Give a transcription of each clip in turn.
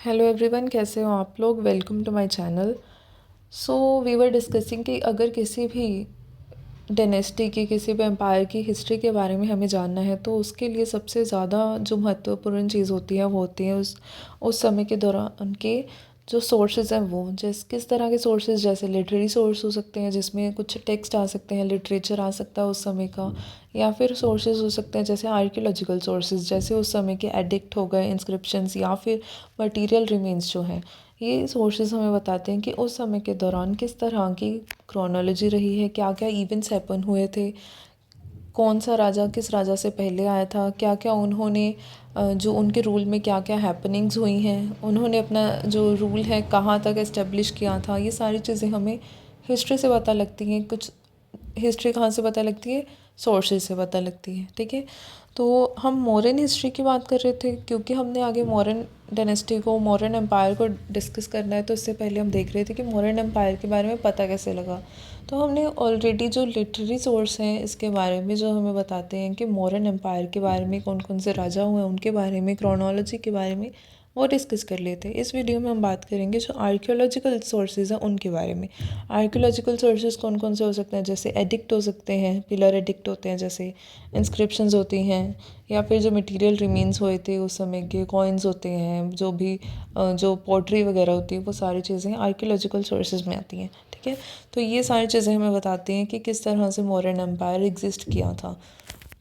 Hello everyone, कैसे हो आप लोग। Welcome to my channel. So we were discussing कि अगर किसी भी डायनेस्टी की, किसी भी एम्पायर की हिस्ट्री के बारे में हमें जानना है तो उसके लिए सबसे ज़्यादा जो महत्वपूर्ण चीज़ होती है वो होती है उस समय के दौरान के जो सोर्सेज हैं वो किस तरह के सोर्सेज, जैसे लिटरेरी सोर्स हो सकते हैं जिसमें कुछ टेक्स्ट आ सकते हैं, लिटरेचर आ सकता है उस समय का, या फिर सोर्सेज हो सकते हैं जैसे आर्कियोलॉजिकल सोर्सेज, जैसे उस समय के एडिक्ट हो गए, इंस्क्रिप्शंस, या फिर मटेरियल रिमेन्स जो हैं। ये सोर्सेज हमें बताते हैं कि उस समय के दौरान किस तरह की क्रोनोलॉजी रही है, क्या क्या इवेंट्स हैपन हुए थे, कौन सा राजा किस राजा से पहले आया था, क्या क्या उन्होंने जो उनके रूल में क्या क्या हैपनिंग्स हुई हैं, उन्होंने अपना जो रूल है कहाँ तक इस्टेब्लिश किया था। ये सारी चीज़ें हमें हिस्ट्री से पता लगती हैं। कुछ हिस्ट्री कहाँ से पता लगती है, सोर्सेज से पता लगती है। ठीक है, तो हम मौर्यन हिस्ट्री की बात कर रहे थे क्योंकि हमने आगे मौर्यन डायनेस्टी को, मौर्यन एम्पायर को डिस्कस करना है। तो इससे पहले हम देख रहे थे कि मौर्यन एम्पायर के बारे में पता कैसे लगा। तो हमने ऑलरेडी जो लिटरेरी सोर्स हैं इसके बारे में जो हमें बताते हैं कि मौर्यन एम्पायर के बारे में कौन कौन से राजा हुए हैं, उनके बारे में, क्रोनोलॉजी के बारे में वो डिस्कस कर लेते हैं। इस वीडियो में हम बात करेंगे जो आर्कियोलॉजिकल सोर्सेज हैं उनके बारे में। आर्कियोलॉजिकल सोर्सेज कौन कौन से हो सकते हैं, जैसे एडिक्ट हो सकते हैं, पिलर एडिक्ट होते हैं, जैसे इंस्क्रिप्शंस होती हैं, या फिर जो मटेरियल रिमेन्स हुए थे उस समय के कॉइन्स होते हैं, जो भी जो पोट्री वगैरह होती है, वो सारी चीज़ें आर्कियोलॉजिकल सोर्सेज में आती हैं। ठीक है, तो ये सारी चीज़ें हमें बताती हैं कि किस तरह से मौर्यन एम्पायर एग्जिस्ट किया था।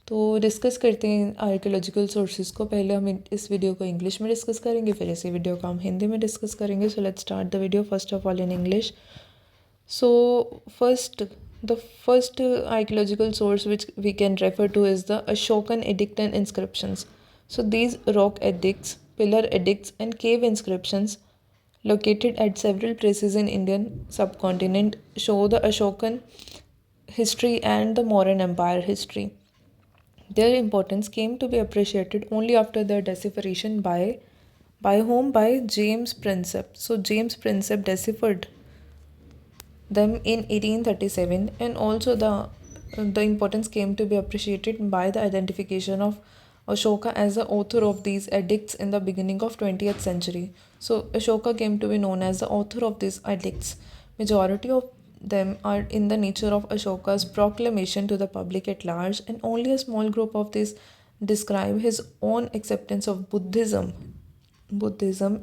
तो डिस्कस करते हैं आर्कियोलॉजिकल सोर्सेज को। पहले हम इस वीडियो को इंग्लिश में डिस्कस करेंगे, फिर इसी वीडियो को हम हिंदी में डिस्कस करेंगे। So let's start the video first of all in English. So the first archaeological source which we can refer to is the Ashokan edict and inscriptions. So these rock edicts, pillar edicts, and cave inscriptions located at several places in Indian subcontinent show the Ashokan history and the Mauryan Empire history. Their importance came to be appreciated only after their decipheration by whom? By James Prinsep. So James Prinsep deciphered them in 1837, and also the importance came to be appreciated by the identification of Ashoka as the author of these edicts in the beginning of 20th century. So Ashoka came to be known as the author of these edicts. Majority of them are in the nature of Ashoka's proclamation to the public at large, and only a small group of these describe his own acceptance of Buddhism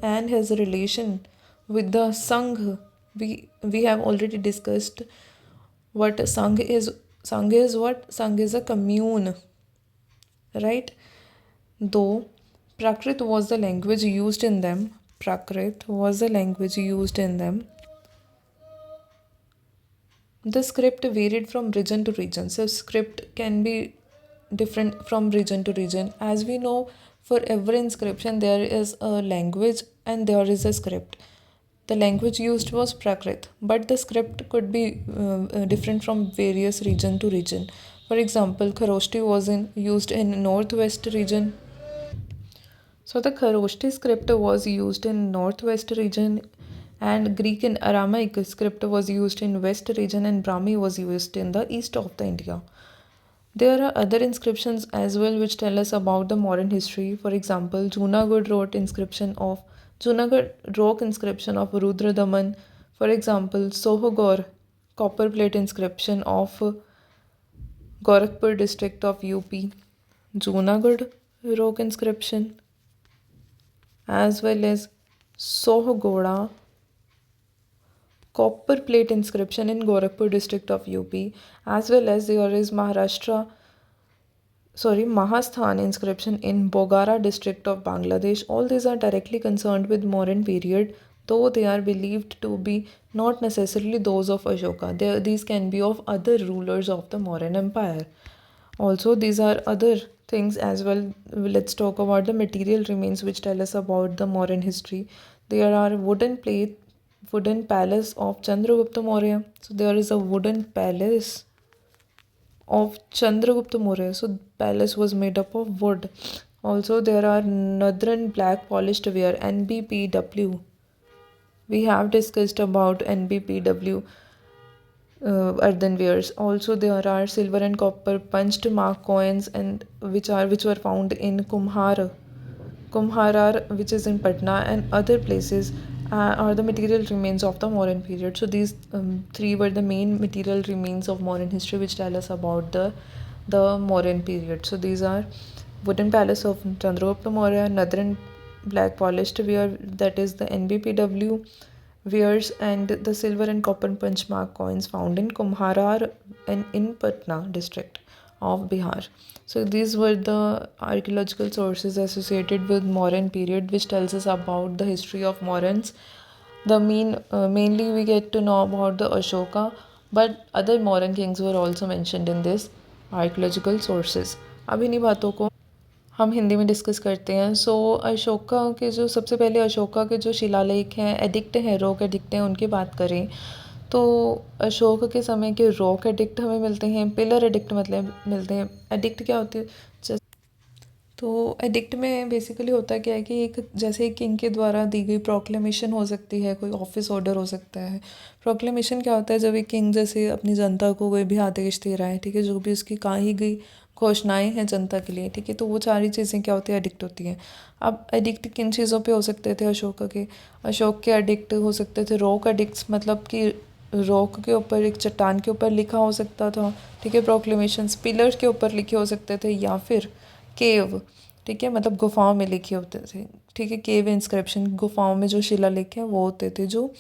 and his relation with the Sangha. We have already discussed what Sangha is. Sangha is what? Sangha is a commune, right? Though Prakrit was the language used in them, Prakrit was the language used in them, the script varied from region to region. So script can be different from region to region. As we know, for every inscription there is a language and there is a script. The language used was Prakrit, but the script could be different from various region to region. For example, Kharoshti was used in northwest region. So the Kharoshti script was used in northwest region, and Greek and Aramaic script was used in west region, and Brahmi was used in the east of the India. There are other inscriptions as well which tell us about the modern history. For example, Junagadh rock inscription of Rudra Daman. For example, Sohagor copper plate inscription of Gorakhpur district of UP. Junagadh rock inscription, as well as Sohagoda copper plate inscription in Gorakhpur district of UP, as well as there is Mahasthan inscription in Bogara district of Bangladesh. All these are directly concerned with Mauryan period, though they are believed to be not necessarily those of Ashoka. These can be of other rulers of the Mauryan Empire. Also, these are other things as well. Let's talk about the material remains which tell us about the Mauryan history. There are wooden palace of Chandragupta Maurya. So there is a wooden palace of Chandragupta Maurya. So palace was made up of wood. Also there are Nadran black polished ware, NBPW. We have discussed about NBPW earthenwares. Also there are silver and copper punched mark coins, and which were found in Kumhar Kumharar, which is in Patna, and other places are the material remains of the Mauryan period. So these three were the main material remains of Mauryan history, which tell us about the Mauryan period. So these are wooden palace of Chandragupta Maurya, Nadran black polished ware, that is the NBPW wares, and the silver and copper punchmark coins found in Kumharar and in Patna district of Bihar. So these were the archaeological sources associated with Mauryan period, which tells us about the history of Mauryans. Mainly we get to know about the Ashoka, but other Mauryan kings were also mentioned in this archaeological sources. अब इन्हीं बातों को हम हिंदी में discuss करते हैं. सो अशोका के जो सबसे पहले अशोका के जो शिलालेख हैं, एडिक्ट हैं, रॉक एडिक्ट हैं, उनकी बात करें तो अशोक के समय के रॉक एडिक्ट हमें मिलते हैं. पिलर एडिक्ट मतलब मिलते हैं. एडिक्ट क्या होती है? तो एडिक्ट में बेसिकली होता क्या है कि एक जैसे एक किंग के द्वारा दी गई प्रोक्लेमेशन हो सकती है, कोई ऑफिस ऑर्डर हो सकता है. प्रोक्लेमेशन क्या होता है? जब एक किंग जैसे अपनी जनता को कोई भी आदेश दे रहा है, ठीक है, जो भी उसकी कही गई घोषणाएं हैं जनता के लिए, ठीक है, तो वो सारी चीज़ें क्या होती है? एडिक्ट होती हैं. अब एडिक्ट किन चीज़ों पे हो सकते थे अशोक के एडिक्ट हो सकते थे रॉक एडिक्ट्स, मतलब कि रॉक के ऊपर, एक चट्टान के ऊपर लिखा हो सकता था, ठीक है, प्रोक्लेमेशंस. पिलर्स के ऊपर लिखे हो सकते थे, या फिर केव, ठीक है, मतलब गुफाओं में लिखे होते थे, ठीक है. केव इंस्क्रिप्शन, गुफाओं में जो शिलालेख हैं वो होते थे. जो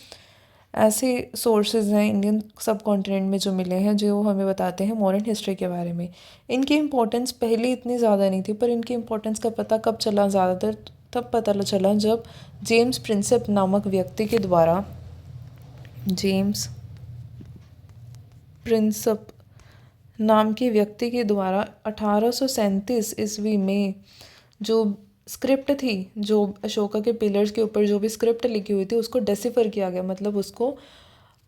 ऐसे सोर्सेज हैं इंडियन सब कॉन्टिनेंट में जो मिले हैं, जो हमें बताते हैं मॉडर्न हिस्ट्री के बारे में. इनकी इम्पोर्टेंस पहले इतनी ज़्यादा नहीं थी, पर इनकी इम्पोर्टेंस का पता कब चला ज़्यादातर? तब पता चला जब जेम्स प्रिंसेप नामक व्यक्ति के द्वारा, जेम्स प्रिंसेप नाम के व्यक्ति के द्वारा 1837 ईस्वी में जो स्क्रिप्ट थी, जो अशोका के पिलर्स के ऊपर जो भी स्क्रिप्ट लिखी हुई थी, उसको डेसिफर किया गया. मतलब उसको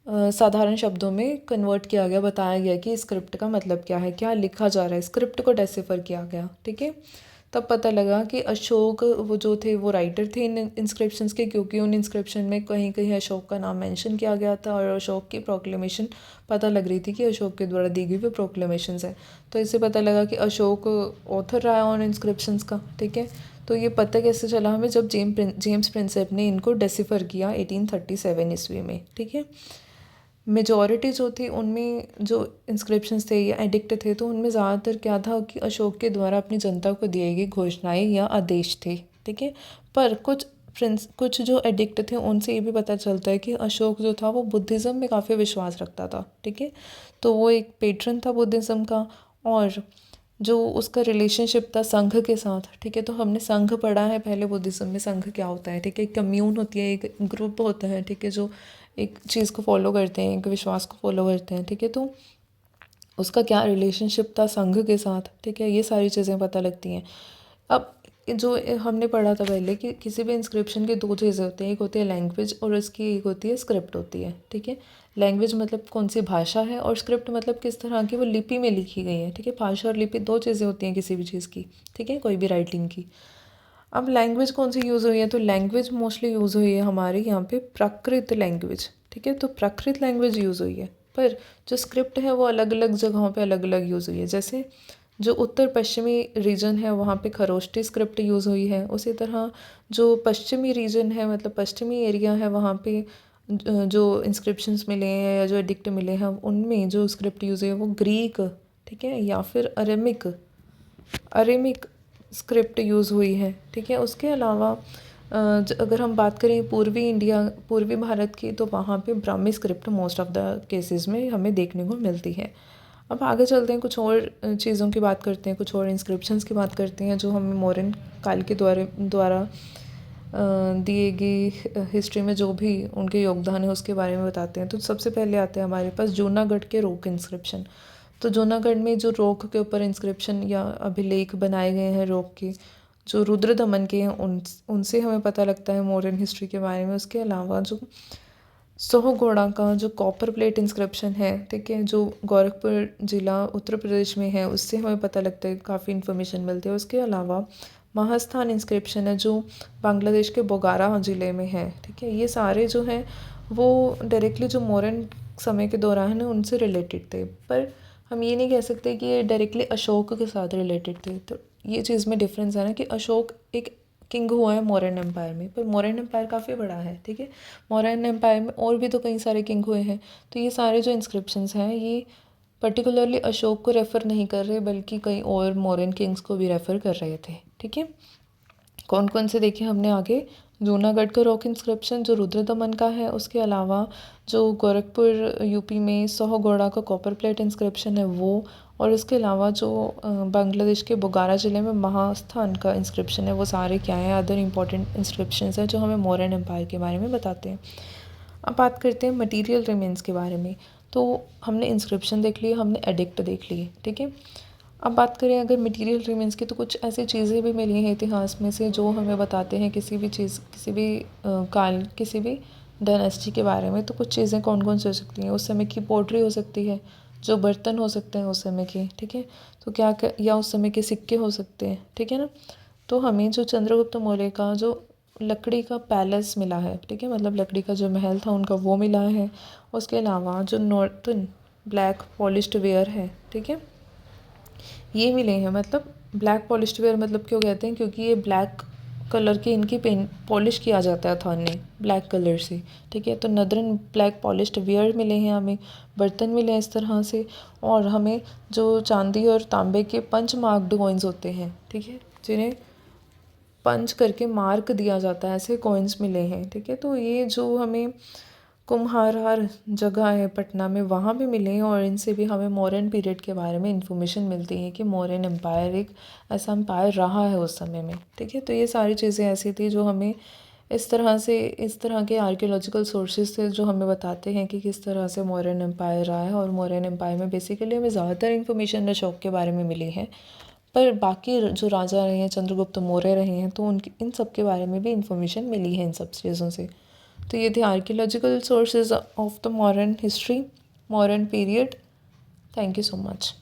साधारण शब्दों में कन्वर्ट किया गया, बताया गया कि स्क्रिप्ट का मतलब क्या है, क्या लिखा जा रहा है. स्क्रिप्ट को डेसिफर किया गया, ठीक है. तब पता लगा कि अशोक वो जो थे वो राइटर थे इन इंस्क्रिप्शंस के, क्योंकि उन इंस्क्रिप्शन में कहीं कहीं अशोक का नाम मेंशन किया गया था, और अशोक की प्रोक्लेमेशन पता लग रही थी कि अशोक के द्वारा दी गई वो प्रोक्लेमेशंस है. तो इससे पता लगा कि अशोक ऑथर रहा है उन इंस्क्रिप्शंस का, ठीक है. तो ये पता कैसे चला हमें? जब जेम्स प्रिंसेप ने इनको डेसिफर किया 1837 ईस्वी में, ठीक है. मेजॉरिटी जो थी उनमें जो इंस्क्रिप्शंस थे या एडिक्ट थे, तो उनमें ज़्यादातर क्या था कि अशोक के द्वारा अपनी जनता को दी गई घोषणाएं या आदेश थे, ठीक है. पर कुछ जो एडिक्ट थे उनसे ये भी पता चलता है कि अशोक जो था वो बुद्धिज़्म में काफ़ी विश्वास रखता था, ठीक है. तो वो एक पेट्रन था बुद्धिज़्म का, और जो उसका रिलेशनशिप था संघ के साथ, ठीक है. तो हमने संघ पढ़ा है पहले बुद्धिज़्म में. संघ क्या होता है? ठीक है, एक कम्यून होती है, एक ग्रुप होता है, ठीक है, जो एक चीज़ को फॉलो करते हैं, एक विश्वास को फॉलो करते हैं, ठीक है. तो उसका क्या रिलेशनशिप था संघ के साथ, ठीक है, ये सारी चीज़ें पता लगती हैं. अब जो हमने पढ़ा था पहले कि किसी भी इंस्क्रिप्शन के दो चीज़ें होती हैं, एक होती है लैंग्वेज और उसकी एक होती है स्क्रिप्ट होती है, ठीक है. लैंग्वेज मतलब कौन सी भाषा है, और स्क्रिप्ट मतलब किस तरह की वो लिपि में लिखी गई है, ठीक है. भाषा और लिपि दो चीज़ें होती हैं किसी भी चीज़ की, ठीक है, कोई भी राइटिंग की. अब लैंग्वेज कौन सी यूज़ हुई है? तो लैंग्वेज मोस्टली यूज़ हुई है हमारे यहाँ पे प्राकृत लैंग्वेज, ठीक है. तो प्राकृत लैंग्वेज यूज़ हुई है, पर जो स्क्रिप्ट है वो अलग अलग जगहों पे अलग अलग यूज़ हुई है. जैसे जो उत्तर पश्चिमी रीजन है वहाँ पे खरोष्टी स्क्रिप्ट यूज़ हुई है. उसी तरह जो पश्चिमी रीजन है, मतलब पश्चिमी एरिया है, वहाँ पे जो इंस्क्रिप्शंस मिले हैं या जो एडिक्ट मिले हैं, उनमें जो स्क्रिप्ट यूज़ हुई है वो ग्रीक, ठीक है, या फिर अरेमिक स्क्रिप्ट यूज़ हुई है, ठीक है. उसके अलावा अगर हम बात करें पूर्वी भारत की, तो वहाँ पे Brahmi script most of the cases में हमें देखने को मिलती है. अब आगे चलते हैं, कुछ और चीज़ों की बात करते हैं, कुछ और इंस्क्रिप्शंस की बात करते हैं जो हमें मौर्यन काल के द्वारा दिए गई हिस्ट्री में जो भी उनके योगदान है उसके बारे में बताते हैं. तो सबसे पहले आते हैं हमारे पास जूनागढ़ के रोक इंस्क्रिप्शन. तो जूनागढ़ में जो रोक के ऊपर इंस्क्रिप्शन या अभिलेख बनाए गए हैं रोक के, जो रुद्र दमन के हैं, उनसे हमें पता लगता है मौर्यन हिस्ट्री के बारे में. उसके अलावा जो सोहगोड़ा का जो कॉपर प्लेट इंस्क्रिप्शन है, ठीक है, जो गोरखपुर ज़िला उत्तर प्रदेश में है, उससे हमें पता लगता है, काफ़ी इन्फॉर्मेशन मिलती है. उसके अलावा महास्थान इंस्क्रिप्शन है जो बांग्लादेश के बोगारा ज़िले में है, ठीक है. ये सारे जो हैं वो डायरेक्टली जो मौर्यन समय के दौरान है उनसे रिलेटेड थे, पर हम ये नहीं कह सकते कि ये डायरेक्टली अशोक के साथ रिलेटेड थे. तो ये चीज़ में डिफरेंस है ना, कि अशोक एक किंग हुआ है मौर्यन एम्पायर में, पर मौर्यन एम्पायर काफ़ी बड़ा है, ठीक है। मौर्यन एम्पायर में और भी तो कई सारे किंग हुए हैं। तो ये सारे जो इंस्क्रिप्शंस हैं ये पर्टिकुलरली अशोक को रेफ़र नहीं कर रहे, बल्कि कई और मौर्यन किंग्स को भी रेफ़र कर रहे थे, ठीक है। कौन कौन से देखे हमने आगे? जूनागढ़ का रॉक इंस्क्रिप्शन जो रुद्रदमन का है, उसके अलावा जो गोरखपुर यूपी में सोहगोड़ा का कॉपर प्लेट इंस्क्रिप्शन है वो, और उसके अलावा जो बांग्लादेश के बोगारा ज़िले में महास्थान का इंस्क्रिप्शन है, वो सारे क्या हैं? अदर इम्पॉर्टेंट इंस्क्रिप्शंस हैं जो हमें मौर्यन एम्पायर के बारे में बताते हैं। अब बात करते हैं मटीरियल रिमेन्स के बारे में। तो हमने इंस्क्रिप्शन देख लिए, हमने एडिक्ट देख लिए, ठीक है। अब बात करें अगर मटीरियल रिमेन्स की, तो कुछ ऐसी चीज़ें भी मिली हैं इतिहास में से जो हमें बताते हैं किसी भी चीज़, किसी भी काल, किसी भी डायनेस्टी के बारे में। तो कुछ चीज़ें कौन कौन सी हो सकती हैं? उस समय की पोट्री हो सकती है, जो बर्तन हो सकते हैं उस समय के, ठीक है। तो या उस समय के सिक्के हो सकते हैं, ठीक है ना। तो हमें जो चंद्रगुप्त मौर्य का जो लकड़ी का पैलेस मिला है, ठीक है, मतलब लकड़ी का जो महल था उनका वो मिला है। उसके अलावा जो नॉर्थन ब्लैक पॉलिश्ड वेयर है, ठीक है, ये मिले हैं। मतलब ब्लैक पॉलिश्ड वेयर मतलब क्यों कहते हैं? क्योंकि ये ब्लैक कलर के इनकी पेंट पॉलिश किया जाता है थान ने ब्लैक कलर से, ठीक है। तो नदरन ब्लैक पॉलिश्ड वेयर मिले हैं हमें, बर्तन मिले हैं इस तरह से, और हमें जो चांदी और तांबे के पंच मार्क्ड कॉइन्स होते हैं, ठीक है, जिन्हें पंच करके मार्क दिया जाता है, ऐसे कॉइन्स मिले हैं, ठीक है। तो ये जो हमें कुम्हार जगह है पटना में, वहाँ भी मिले हैं, और इनसे भी हमें मौर्यन पीरियड के बारे में इन्फॉर्मेशन मिलती है कि मौर्यन एम्पायर एक ऐसा एम्पायर रहा है उस समय में, ठीक है। तो ये सारी चीज़ें ऐसी थी जो हमें इस तरह के आर्कियोलॉजिकल सोर्सेज से जो हमें बताते हैं कि किस तरह से मौर्यन एम्पायर रहा है। और मौर्यन एम्पायर में बेसिकली हमें ज़्यादातर इन्फॉर्मेशन अशोक के बारे में मिली है, पर बाकी जो राजा रहे हैं, चंद्रगुप्त मौर्य रहे हैं, तो उनकी इन सब के बारे में भी इंफॉर्मेशन मिली है इन सब चीज़ों से। तो ये थे archaeological sources of the modern history, modern period. Thank you so much.